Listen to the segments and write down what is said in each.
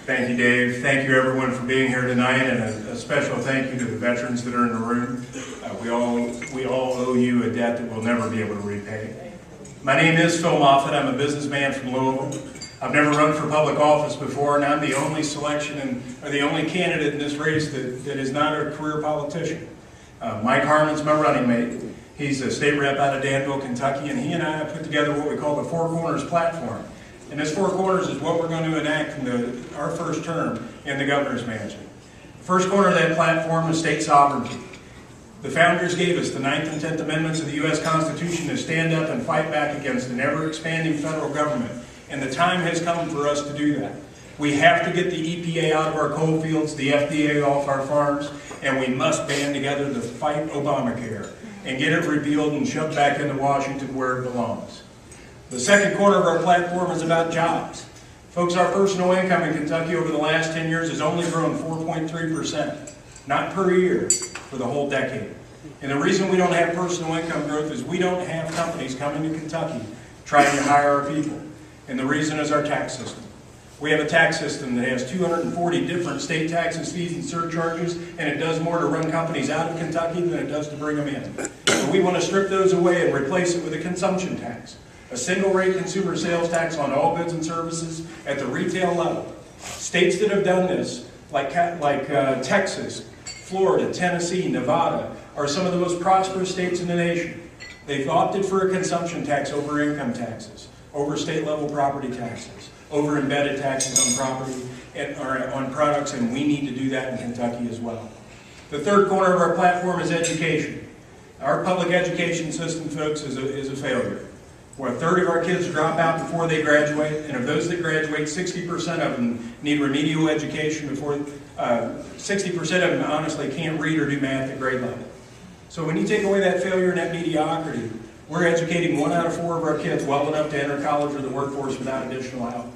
Thank you, Dave. Thank you, everyone, for being here tonight, and a special thank you to the veterans that are in the room. We all owe you a debt that we'll never be able to repay. My name is Phil Moffett. I'm a businessman from Louisville. I've never run for public office before, and I'm the only the only candidate in this race that is not a career politician. Mike Harmon's my running mate. He's a state rep out of Danville, Kentucky, and he and I have put together what we call the Four Corners platform. And this Four Corners is what we're going to enact in our first term in the governor's mansion. The first corner of that platform is state sovereignty. The founders gave us the 9th and 10th Amendments of the U.S. Constitution to stand up and fight back against an ever-expanding federal government. And the time has come for us to do that. We have to get the EPA out of our coal fields, the FDA off our farms, and we must band together to fight Obamacare and get it repealed and shoved back into Washington where it belongs. The second corner of our platform is about jobs. Folks, our personal income in Kentucky over the last 10 years has only grown 4.3%, not per year, for the whole decade. And the reason we don't have personal income growth is we don't have companies coming to Kentucky trying to hire our people. And the reason is our tax system. We have a tax system that has 240 different state taxes, fees, and surcharges, and it does more to run companies out of Kentucky than it does to bring them in. So we want to strip those away and replace it with a consumption tax. A single-rate consumer sales tax on all goods and services at the retail level. States that have done this, like Texas, Florida, Tennessee, Nevada, are some of the most prosperous states in the nation. They've opted for a consumption tax over income taxes, over state-level property taxes, over embedded taxes on property or on products, and we need to do that in Kentucky as well. The third corner of our platform is education. Our public education system, folks, is a failure. Where a third of our kids drop out before they graduate, and of those that graduate, 60% of them need remedial education before, 60% of them honestly can't read or do math at grade level. So when you take away that failure and that mediocrity, we're educating 1 out of 4 of our kids well enough to enter college or the workforce without additional help.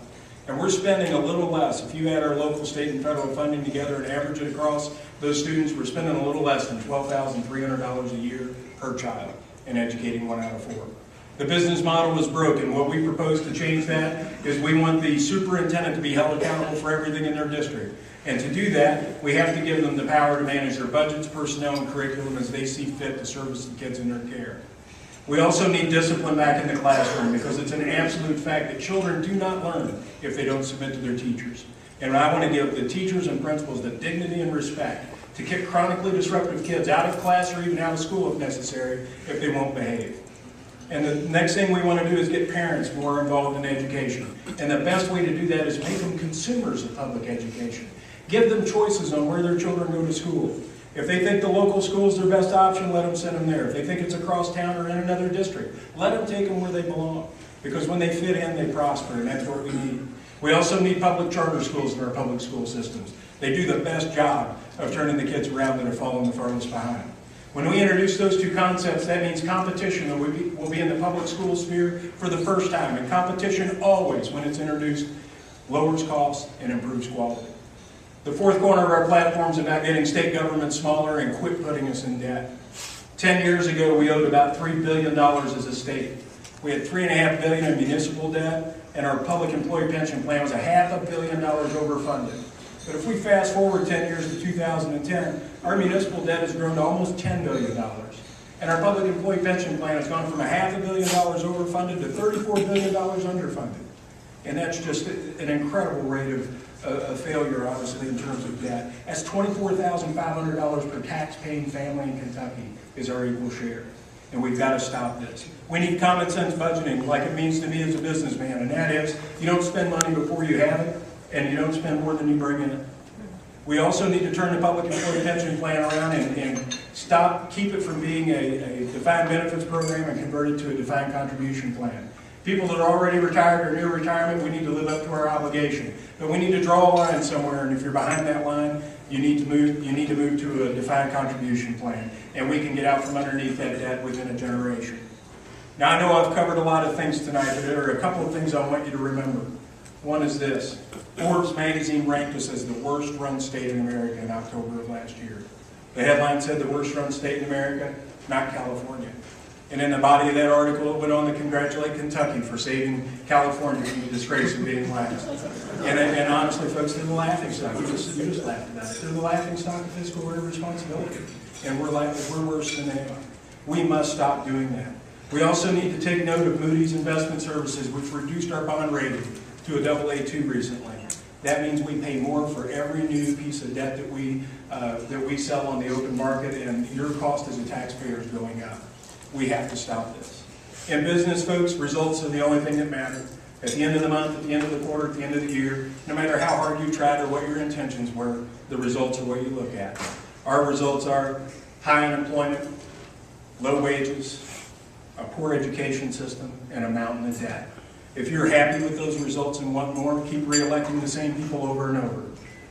And we're spending a little less. If you add our local, state, and federal funding together and average it across those students, we're spending a little less than $12,300 a year per child in educating 1 out of 4. The business model is broken. What we propose to change that is we want the superintendent to be held accountable for everything in their district. And to do that, we have to give them the power to manage their budgets, personnel, and curriculum as they see fit to service the kids in their care. We also need discipline back in the classroom because it's an absolute fact that children do not learn if they don't submit to their teachers. And I want to give the teachers and principals the dignity and respect to kick chronically disruptive kids out of class or even out of school if necessary if they won't behave. And the next thing we want to do is get parents more involved in education. And the best way to do that is make them consumers of public education. Give them choices on where their children go to school. If they think the local school is their best option, let them send them there. If they think it's across town or in another district, let them take them where they belong. Because when they fit in, they prosper, and that's what we need. We also need public charter schools in our public school systems. They do the best job of turning the kids around that are falling the farthest behind. When we introduce those two concepts, that means competition will be in the public school sphere for the first time. And competition always, when it's introduced, lowers costs and improves quality. The fourth corner of our platform is about getting state government smaller and quit putting us in debt. 10 years ago, we owed about $3 billion as a state. We had $3.5 billion in municipal debt, and our public employee pension plan was $500 million overfunded. But if we fast forward 10 years to 2010, our municipal debt has grown to almost $10 billion. And our public employee pension plan has gone from $500 million overfunded to $34 billion underfunded. And that's just an incredible rate of failure, obviously, in terms of debt. That's $24,500 per tax-paying family in Kentucky is our equal share. And we've got to stop this. We need common sense budgeting like it means to me as a businessman, and that is you don't spend money before you have it, and you don't spend more than you bring in. We also need to turn the public employee pension plan around and keep it from being a defined benefits program and convert it to a defined contribution plan. People that are already retired or near retirement, we need to live up to our obligation. But we need to draw a line somewhere, and if you're behind that line, you need to move to a defined contribution plan. And we can get out from underneath that debt within a generation. Now, I know I've covered a lot of things tonight, but there are a couple of things I want you to remember. One is this. Forbes magazine ranked us as the worst run state in America in October of last year. The headline said the worst run state in America, not California. And in the body of that article, it went on to congratulate Kentucky for saving California from the disgrace of being last. And honestly, folks, they're the laughing stock. You just laughed about it. They're the laughing stock of fiscal irresponsibility. And we're worse than they are. We must stop doing that. We also need to take note of Moody's Investment Services, which reduced our bond rating to a AA2 recently. That means we pay more for every new piece of debt that we sell on the open market, and your cost as a taxpayer is going up. We have to stop this. In business, folks, results are the only thing that matter. At the end of the month, at the end of the quarter, at the end of the year, no matter how hard you tried or what your intentions were, the results are what you look at. Our results are high unemployment, low wages, a poor education system, and a mountain of debt. If you're happy with those results and want more, keep re-electing the same people over and over.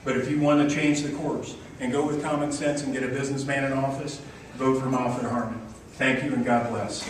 But if you want to change the course and go with common sense and get a businessman in office, vote for Moffett Harmon. Thank you and God bless.